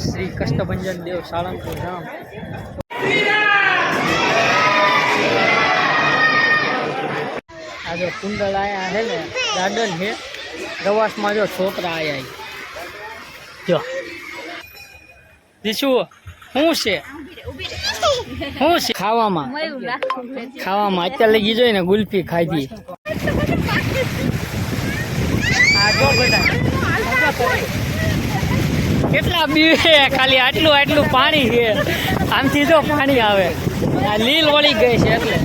શ્રી કષ્ટભંજન દેવ સાળંગપુર ધામ। આ જો કુંડલ આયા है ने गार्डन है प्रवास में जो छोकरा आया जो दिशु શું છે ખાવામાં અત્યારે લગી જોઈ ને ગુલ્ફી ખાધી। આ જો બધા કેટલા બીવે ખાલી આટલું આટલું પાણી છે આમથી જો પાણી આવે આ લીલ વળી ગઈ છે એટલે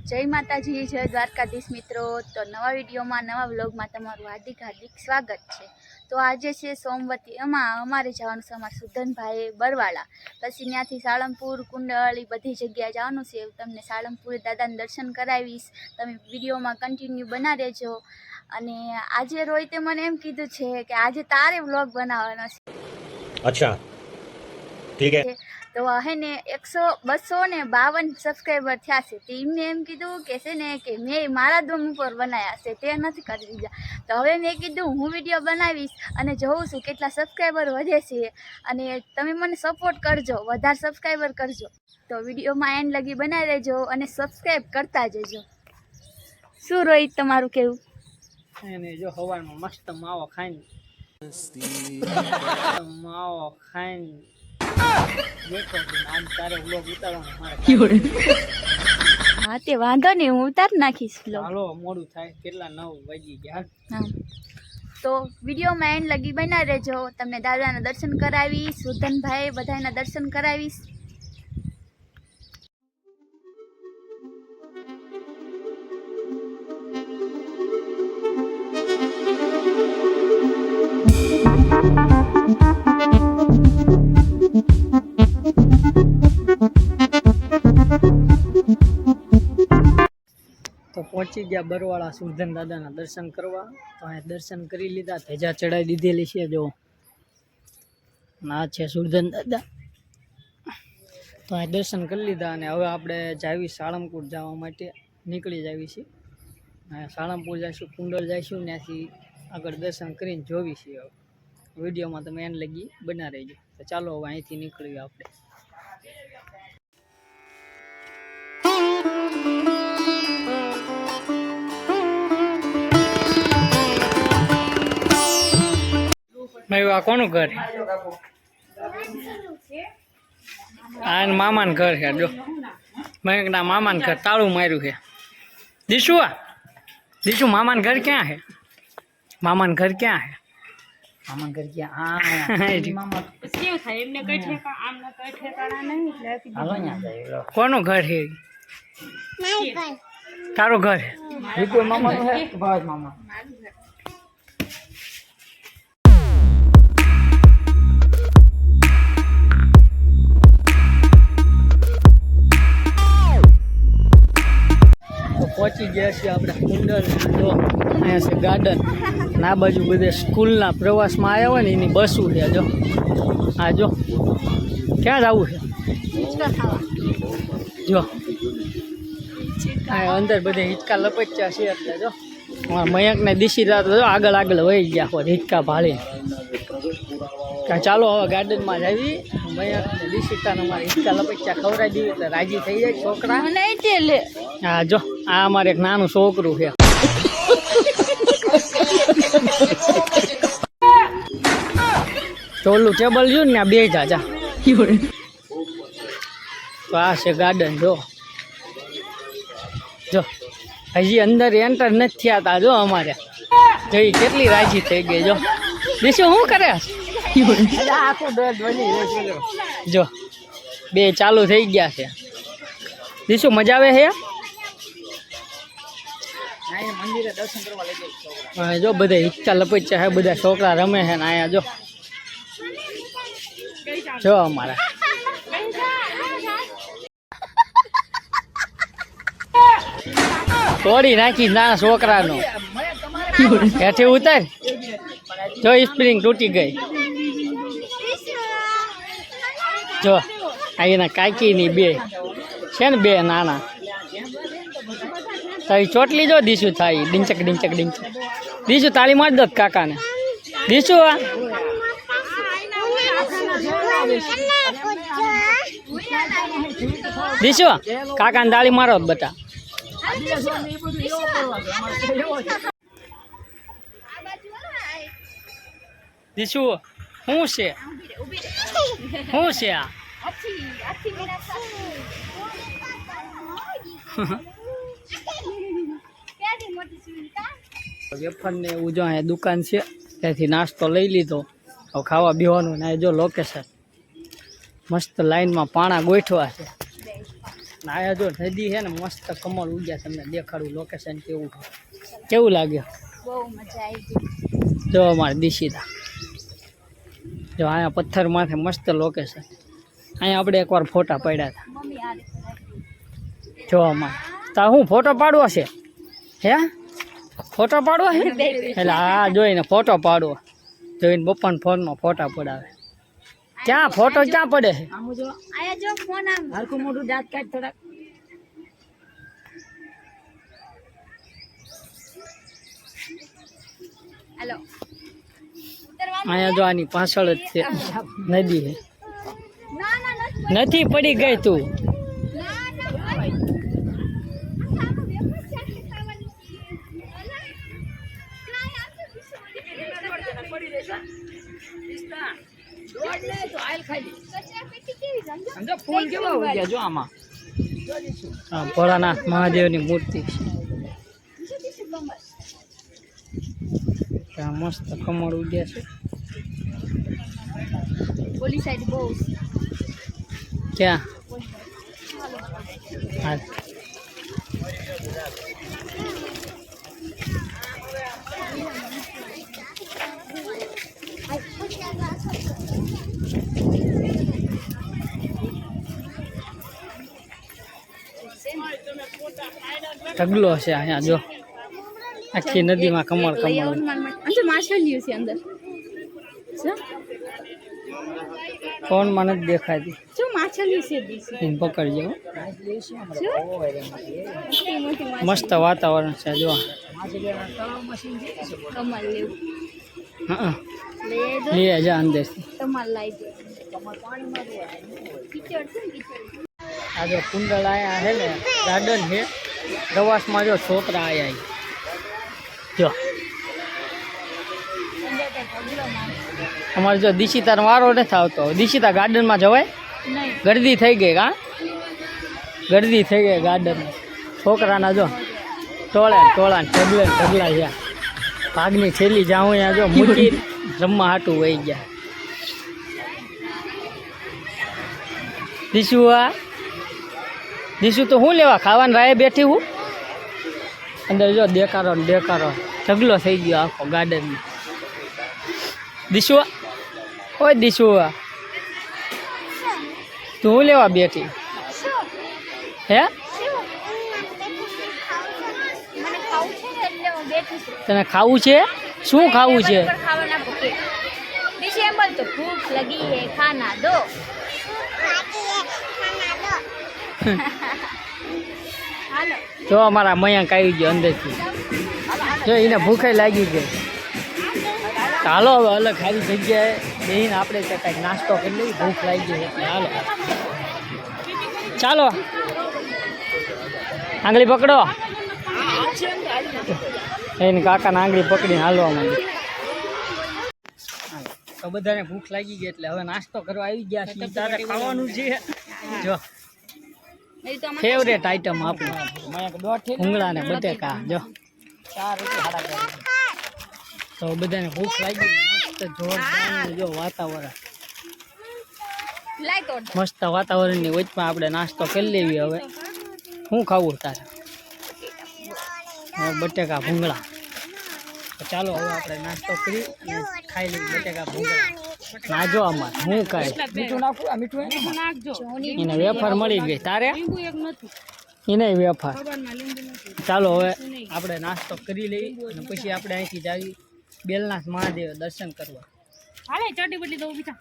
जय माताजी जय द्वारकाधीश मित्रों। तो नवा वीडियो में नवा व्लॉग में तमारुं हार्दिक हार्दिक स्वागत है। तो आज है सोमवती अमारे जवानुं छे अमारा सुधन भाई बरवाड़ा पछी त्याथी साळंगपुर कुंडल बधी जग्याए जवानुं छे। तमने साळंगपुर दादाने दर्शन करावीश, तमे विडियो में कंटिन्यू बना रहेजो। अने आजे रोहिते मने एम कीधुं छे के आजे तारे व्लॉग बनाववानो छे। अच्छा ठीक है। तो है ने 252 सब्सक्राइबर थया छे। तेमने एम कीधुं के छे ने के मैं मारा दम पर बनाया छे ते नथी करी दीधा। तो हवे मैं कीधुं हूँ विडियो बनावीश अने जोऊं छुं केटला सब्सक्राइबर वधे छे अने तमे मने सपोर्ट करजो, वधारे सब्सक्राइबर करजो। तो विडियो में एंड लगी बनाई रहेजो अने सब्सक्राइब करता जजो। शुं रोहित तमारुं केवुं? એને જો હવારમાં મસ્ત માવો ખાઈને देखो आज तारे व्लॉग उतारવાનો મારે। हाँ ते वांधो नहीं, हूँ उतार नाखीश व्लॉग। हालो मोडું થાય કેટલા 9 વાગી ગયા। हाँ तो विडियो में एंड लगी बना रहेजो। तमने दादाना दर्शन करावीश, सुधन भाई बधाईना दर्शन करावीश। तो पहुंची गया बरवाड़ा सुरधन दादा ना दर्शन करवा। तो अँ दर्शन करी लीधा, ध्वजा चढ़ाई दीधेली है जो ना है सुरधन दादा। तो अँ दर्शन कर लीधा ने हवे आपणे जावी साळंगपुर जवा माटे निकली जावी छे। साळंगपुर जाशुं, कुंडल जाशुं, त्याथी आगळ दर्शन करीने जोवी छे। विडियो में तमे एंड लगी बना रहीजो। तो चालो हवे अहींथी निकळीए आपणे। मैं आ कोनु घर है मामा न घर है जो मैं मामा न घर ताळू मार्યું है। दिशु दिशु मामा न घर क्या है? मामा न घर क्या है? मामा न घर क्या? हाँ मामा क्यों था एमने कई ठेका आमने कई ठेकाना नहीं એટલે હાલો ન્યા જાય। કોનો ઘર है? મારું ઘર। તારો ઘર है? વિપુલ મામા નું है? ભાઈ મામા पहुंची गया छे आपणे कुंडल। जो अहींया छे गार्डन ना बाजू बधे स्कूलना प्रवास में आया होय ने एनी बसुं छे। जो आ जो क्या जावुं छे? जो अंदर बधे हिचका लपेट्या छे એટલે જો મયંક ને દિશિતા તો જો આગળ આગળ વહી ગયા હોય हिचका भाળી। ચાલો હવે ગાર્ડન માં જાવી। મયંક ને દિશિતા ને મારે हिचका લપેટ્યા ખવરાઈ દીધી એટલે રાજી થઈ જાય છોકરા। नहीं तेले हाँ जो आ अमारे एक नानु छोकरू है। टोलू टेबल जो ने बे जा तो आ से गार्डन जो जो हजी अंदर एंटर नहीं थया था। जो अमारे जो केटली राजी थई गई। जो दिशु शू करे? जो बे चालू थई गया है। दिशु मजा आवे है? मंदिरे दर्शन करवा लई गया। जो बधे हिचका लपेट्या है, बधा छोकरा रमे है। आया जो जो अमारा तोड़ी नाखी ना छोकरा नो हेठे उतर। जो स्प्रिंग तूटी गई। जो आईना काकी नी बे છે ને બે નાના તારી ચોટલી જો દીશું થાય ડીંચક ડીંચક ડીંચક દીશું તાળી માર દો કાકાને દીશું આ દીશું કાકાને તાળી મારો જ બતા દીશું શું છે શું છે આ વેફર ને એવું જો અહીંયા દુકાન છે ત્યાંથી નાસ્તો લઈ લીધો હવે ખાવા બેવાનું ને જો લોકેશન મસ્ત લાઈનમાં પાણા ગોઠવા છે ને અહીંયા જો નદી છે ને મસ્ત કમળ ઉગ્યા તમને દેખાડું લોકેશન કેવું લાગ્યું બહુ મજા આવી ગઈ જો અમારે દિશિતા જો અહીંયા પથ્થર માથે મસ્ત લોકેશન અહીંયા આપણે એકવાર ફોટા પડ્યા હતા મમ્મી આ જો અમારે તા હું ફોટો પાડવો છે હે ફોટો પાડવો છે એટલે હા જોઈને ફોટો પાડવો જોઈને પપ્પાના ફોનમાં ફોટા પડાવે ક્યાં ફોટો ક્યાં પડે છે આયા જો ફોન આમ હરખું મોટું દાંત કાઢ થોડાક હાલો ઉતરવાનું અહીંયા જો આની પાછળ જ છે નદી છે ના ના નથી પડી ગઈ તું ફૂલ કેવા હોય ગયા જો આમાં હા ભોળાનાથ મહાદેવની મૂર્તિ છે ત્યાં મસ્ત કમળ ઉગ્યા છે ઓલી સાઈડ બહુ ક્યાં હા ઢગલો છે અહીંયા જો આખી નદીમાં કમળ કમળ અંદર માછલીઓ છે અંદર ફોનમાં નથી દેખાતી શું માછલીઓ છે દીસી એને પકડજો મોટી મસ્ત વાતાવરણ છે જો કમલ લેવું હા લે દો લઈ જા અંદરથી કમલ લાવી દે કમલ પાણીમાં કીચડ છે ને કીચડ આ જો કુંડળ આયા છે ને ગાર્ડન છે પ્રવાસમાં જો છોકરા આયા જો અમારે જો દિશિતાનો વારો નથી આવતો દિશિતા ગાર્ડનમાં જવાય નહીં ગરદી થઈ ગઈ કા ગરદી થઈ ગઈ ગાર્ડનમાં છોકરાના જો ટોળા ઢગલા છે ભાગની થેલી જાઉં અહીંયા જો મૂકી રમવા હાટું વહી ગયા દીશુ તો હું લેવા ખાવાનું રાય બેઠી હું અંદર જો દેખારો ઢગલો થઈ ગયો આખો ગાર્ડનમાં દીશુ ઓય દીશુ તું હું લેવા બેઠી હે મને ખાવું છે ને એટલે હું બેઠી છું તને ખાવું છે શું ખાવું છે ખાવાના ભૂખે દીસી એમ બોલ તો ભૂખ લગી હે ખાના દો હાલો જો અમારા મયંક આવી ગયો અંદરથી જો એને ભૂખે લાગી ગઈ ચાલો હવે અલગ ખાલી જગ્યાએ બેહીને આપણે કંઈક નાસ્તો કરી લઈએ ભૂખ લાગી ગઈ એટલે હાલો ચાલો આંગળી પકડો એને કાકાને આંગળી પકડીને હાલવા માંડી તો બધાને ભૂખ લાગી ગઈ એટલે હવે નાસ્તો કરવા આવી ગયા છે તારે ખાવાનું છે જો ફેવરેટ આઈટમ આપણી ભૂંગળા ને બટેકા જો તો બધાને ભૂખ લાગી મસ્ત જોરદાર જો વાતાવરણ લાઈ તો મસ્ત વાતાવરણની વચમાં આપણે નાસ્તો કરી લેવી હવે શું ખાવું તારે બટેકા ભૂંગળા તો ચાલો હવે આપણે નાસ્તો કરી અને ખાઈ લઈએ બટેકા ભૂંગળા નાજો અમાર હું કાંઈ મીઠું નાખું આ મીઠું એને વેફર મળી ગઈ તારે એને વેફર ચાલો હવે આપણે નાસ્તો કરી લઈએ અને પછી આપણે અહીંથી જઈએ બેલનાથ મહાદેવ દર્શન કરવા હાલે ચોટી બદલી દઉં બીજા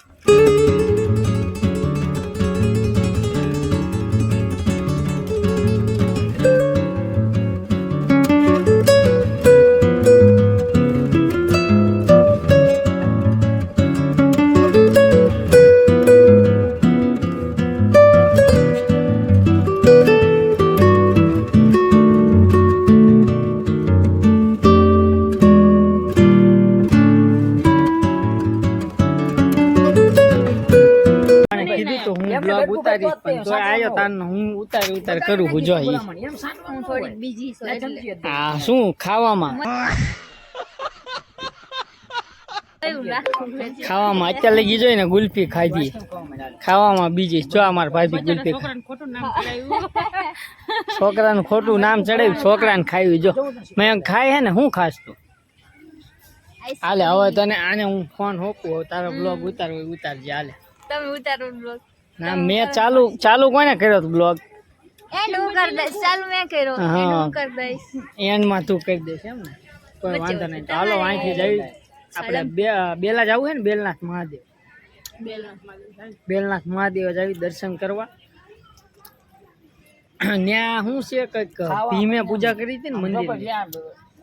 તાર હું ઉતાર કરું હું જોઈ હું થોડીક બીજી છું એટલે આ શું ખાવામાં એવું રાખવું છે. ખાવામાં અત્યારે લગી જોઈ ને ગુલ્ફી ખાધી ખાવામાં બીજી જો અમારા ભાભી ગુલ્ફી છોકરાનું ખોટું નામ ચડાવ્યું છોકરાને ખાવી જો મેં ખાય હે ને હું ખાસ તું હાલે હવે તને આને હું ફોન હોપું તારો બ્લોગ ઉતારજે હાલે તમે ઉતારો બ્લોગ ના મેં ચાલુ કોને કર્યો તો બ્લોગ એન્ડ હું કરી દઈશ ચાલુ મેં કર્યો હા. એન્ડ હું કરી દઈશ એન્ડમાં તું કરી દઈશ એમ ને કોઈ વાંધો નહીં તો હાલો અહીંથી જઈ આપણે બેલા જવું છે ને બેલનાથ મહાદેવ બેલનાથ મહાદેવ જાવી દર્શન કરવા ત્યાં શું છે કંઈક ભીમે પૂજા કરી હતી ને મંદિર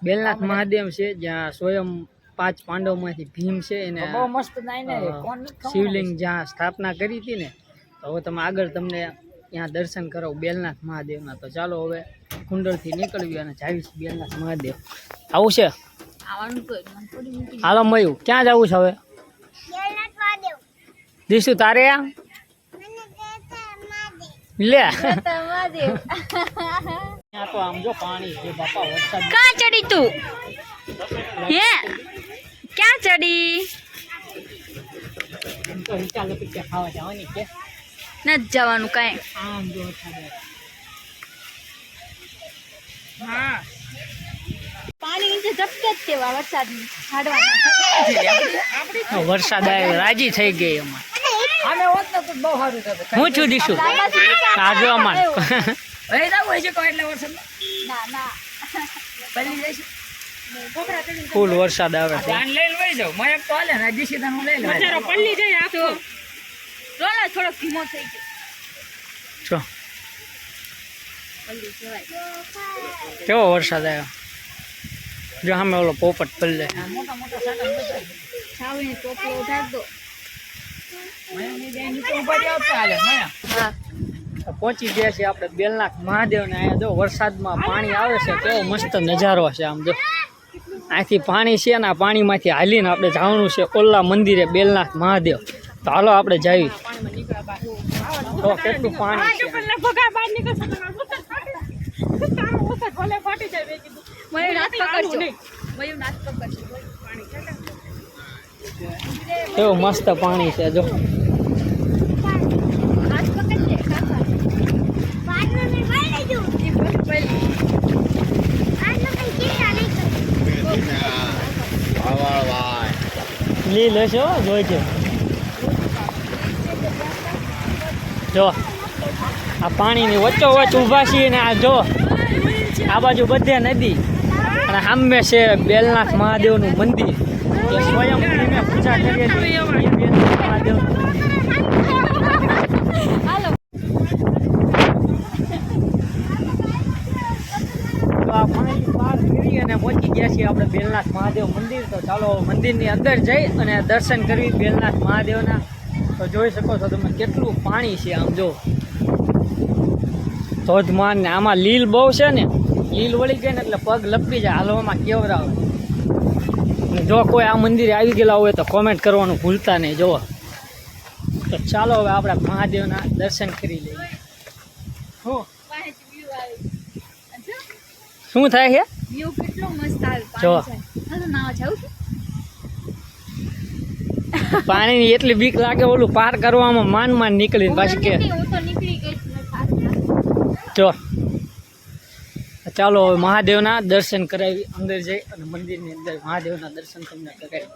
બેલનાથ મહાદેવ છે જ્યાં સ્વયં 5 પાંડવમાંથી ભીમ છે એને શિવલિંગ જ્યાં સ્થાપના કરી હતી ને તો હવે તમે આગળ તમને ત્યાં દર્શન કરાવું બેલનાથ મહાદેવના તો ચાલો હવે કુંડળથી નીકળવી અને જાવી છે બેલનાથ મહાદેવ આવું છે આવવાનું તો મને થોડી મૂકી હાલો મયું ક્યાં જવું છે હવે દીશુ તારે લે મહાદેવ ત્યાં તો આમ જો પાણી છે બાપા વરસાદ ક્યાં ચડી તું હે ક્યાં ચડી એમ તો વિચાર પિક્ચર ખાવા જવાની કે નથી જવાનું કાંઈ આમ જો વરસાદ આવે. હા પાણી નીચે ઝપકે જ તેવા વરસાદ છાડવા વરસાદ આવ્યો રાજી થઈ ગઈ અમાર હું છું દીશું આજો અમાર ના ના ફૂલ વરસાદ આવે છે રોલા થોડો ધીમો થઈ ગયો જો પલ્લી જવાય કેવો વરસાદ આવ્યો જો સામે ઓલો પોપટ પલ્લે છાવીને ટોપલો ઉઠાડ દો હા પહોંચી ગયા છીએ આપણે બેલનાથ મહાદેવ ને અહીંયા જો વરસાદમાં પાણી આવે છે કેવો મસ્ત નજારો છે આમ જો અહીંથી પાણી છે ને આ પાણીમાંથી હાલીને આપણે જવાનું છે ઓલા મંદિરે બેલનાથ મહાદેવ તો હાલો આપણે જઈએ તો કેટલું પાણી છે મયુર હાથ પકડજો મયુર હાથ પકડજો કેવું મસ્ત પાણી છે જો હાથ પકડજે કાકા લીલ હશે હો જોઈ છે જો આ પાણીની વચ્ચોવચ્ચ ઊભા છીએ ને આ જો આ બાજુ બધે નદી અને સામે છે બેલનાથ મહાદેવનું મંદિર જે સ્વયં ભીમે પૂજા કરી હતી એ બેલનાથ મહાદેવનું હાલો તો આ પાણી પાર કરી અને પહોંચી ગયા છીએ આપણે બેલનાથ મહાદેવ મંદિર તો ચાલો મંદિરની અંદર જઈ અને દર્શન કરવી બેલનાથ મહાદેવના તો જોઈ શકો છો તમે કેટલું પાણી છે આમ જો ધોધમાર ને આમાં લીલ બહુ છે ને લીલ વળી ગઈ ને એટલે પગ લપડી જાય હાલવામાં કેવરાવે અને જો કોઈ આ મંદિરે આવી ગયેલા હોય તો કોમેન્ટ કરવાનું ભૂલતા નહીં જો તો ચાલો હવે આપણે મહાદેવના દર્શન કરી લઈએ શું શું થાય છે વ્યૂ કેટલો મસ્ત આવે જો. હાલો નાવા જાઉં છું પાણીની એટલી બીક લાગે ઓલું પાર કરવામાં માન નીકળીને પાછી કે હું તો નીકળી ગઈ છું જો ચાલો હવે મહાદેવના દર્શન કરાવી અંદર જઈ અને મંદિરની અંદર મહાદેવના દર્શન તમને કરાવી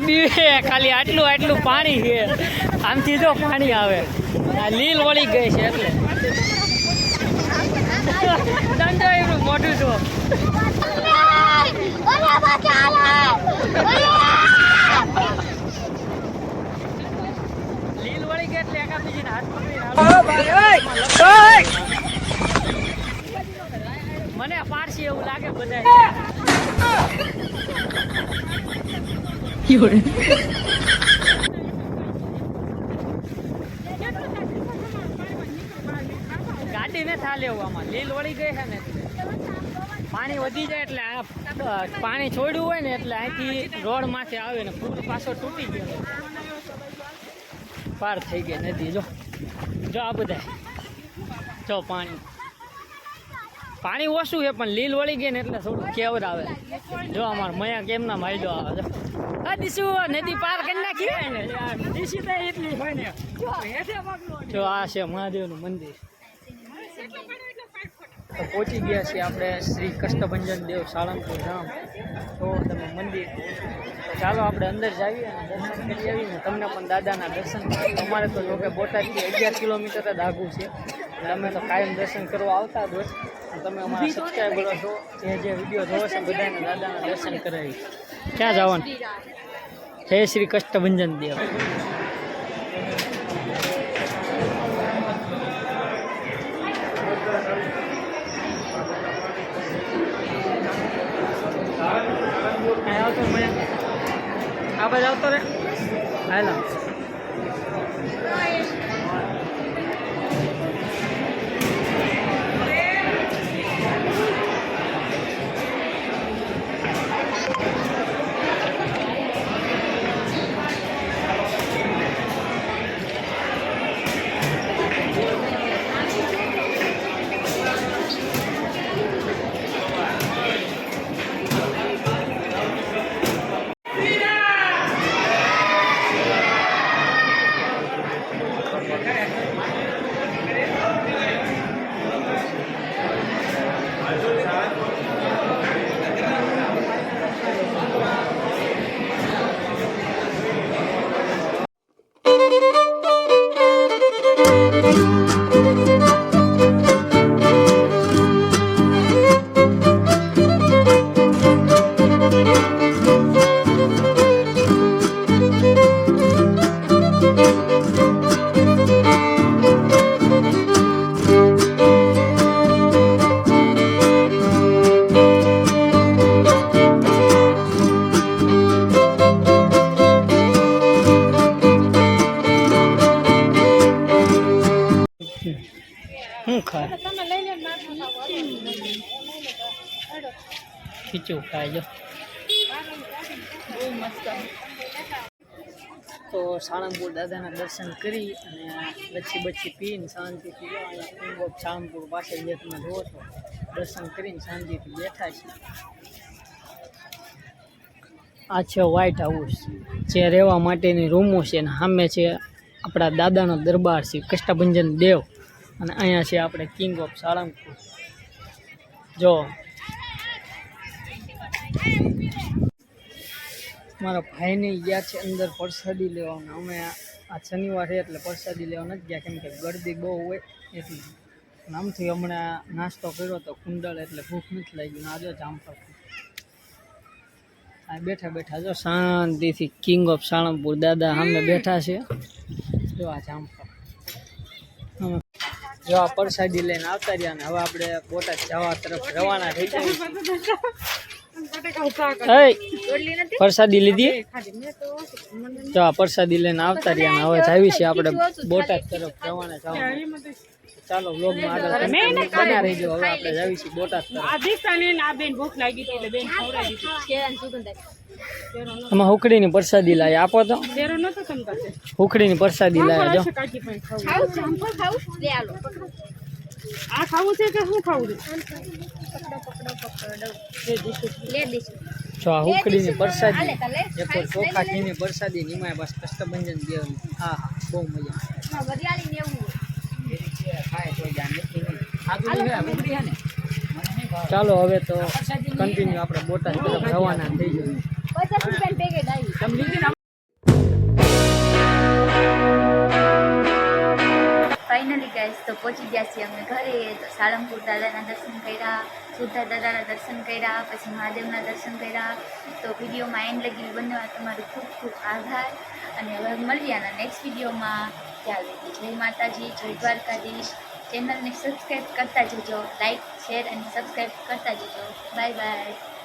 પીવે ખાલી આટલું પાણી છે આમથી જો પાણી આવે આ લીલ વળી ગઈ છે એટલે સંજયનું મોઢું જો લીલ વળી ગઈ એટલે એકા બીજીને હાથ પકડી મને પારસી એવું લાગે બધા ગાડી ને થા લેવું આમાં લીલ વળી ગઈ છે ને પાણી વધી જાય એટલે પાણી છોડ્યું હોય ને એટલે અહીંથી રોડ માથે આવે ને પુલ પાછો તૂટી ગયો પાર થઈ ગઈ નદી જો આ બધા જો પાણી ઓછું છે પણ લીલ વળી ગઈ ને એટલે થોડું કેવર આવે જો અમાર મયા કેમના માયલો આવે આ દીસુ નદી પાર કરી નાખી હોય ને દીસી તો એટલી હોય ને જો આ છે મહાદેવનું મંદિર તો પહોંચી ગયા છીએ આપણે શ્રી કષ્ટભંજન દેવ સાળંગપુર ધામ તો તમે મંદિર ચાલો આપણે અંદર જાવીએ અને દર્શન કરી આવીને તમને પણ દાદાના દર્શન અમારે તો જોકે બોટાદથી 11 કિલોમીટર જ આઘું છે એટલે અમે તો કાયમ દર્શન કરવા આવતા જ હોય તમે અમારા સબસ્ક્રાઈબરો છો જે વિડીયો જોવો છો બધાને દાદાના દર્શન કરાવી ક્યાં જવાનું જય શ્રી કષ્ટભંજન દેવ આ બાજુ આવતો રે હાલા ખીચું ખાજો તો સાળંગપુર દાદાના દર્શન કરી અને બચ્છી પીને શાંતિથી સાળંગપુર પાસે જે તમે જુઓ છો દર્શન કરીને શાંતિથી બેઠા છીએ આ છે વ્હાઇટ હાઉસ જે રહેવા માટેની રૂમો છે અને સામે છે આપણા દાદાનો દરબાર છે કષ્ટભંજન દેવ અને અહીંયા છે આપણે કિંગ ઓફ સાળંગપુર જો મારા ભાઈને ગયા છે અંદર પ્રસાદી લેવાના અમે આ શનિવાર છે એટલે પ્રસાદી લેવા નથી ગયા કેમ કે ગરદી બહુ હોય એટલે આમથી હમણાં નાસ્તો કર્યો તો કુંડળ એટલે ભૂખ નથી લાગી આજે જામફળ આ બેઠા જો શાંતિથી કિંગ ઓફ સાળંગપુર દાદા સામે બેઠા છે જો આ જામફળ જો આ પ્રસાદી લઈને આવતા રહ્યા ને હવે આપણે બોટાદ જવા તરફ રવાના થઈ જઈએ પ્રસાદી લીધી તો આ પ્રસાદી લઈને આવતા રહ્યા હવે જાવી છે આપણે બોટાદ તરફ રવાના જવાનું ચાલો વ્લોગમાં આગળ બના રહેજો હવે આપણે જાવી છીએ બોટાદ તરફ આમાં ઉખડીની પ્રસાદી લાવી આપો તો ઉખડીની પ્રસાદી લાવે જો આ ખાવું છે કે શું ખાવું જો આ ઉખડીની પ્રસાદી એક ચોખા ઘીની પ્રસાદી નિમાય બસ કષ્ટભંજન દેવ હા બહુ મજા ચાલો હવે તો કન્ટિન્યુ આપણે બોટાદ તરફ રવાના થઈ જઈએ તો પહોંચી ગયા છીએ અમે ઘરે. તો સાળંગપુર દાદાના દર્શન કર્યા, સુરતા દાદાના દર્શન કર્યા, પછી મહાદેવના દર્શન કર્યા. તો વિડીયોમાં એન્ડ લગી બનવા તમારો ખૂબ ખૂબ આભાર. અને હવે મળીએ આના નેક્સ્ટ વિડીયોમાં. ત્યાં લગી જય માતાજી, જય દ્વારકાધીશ. ચેનલને સબસ્ક્રાઈબ કરતા જજો, લાઈક શેર અને સબસ્ક્રાઈબ કરતા જજો. Bye bye.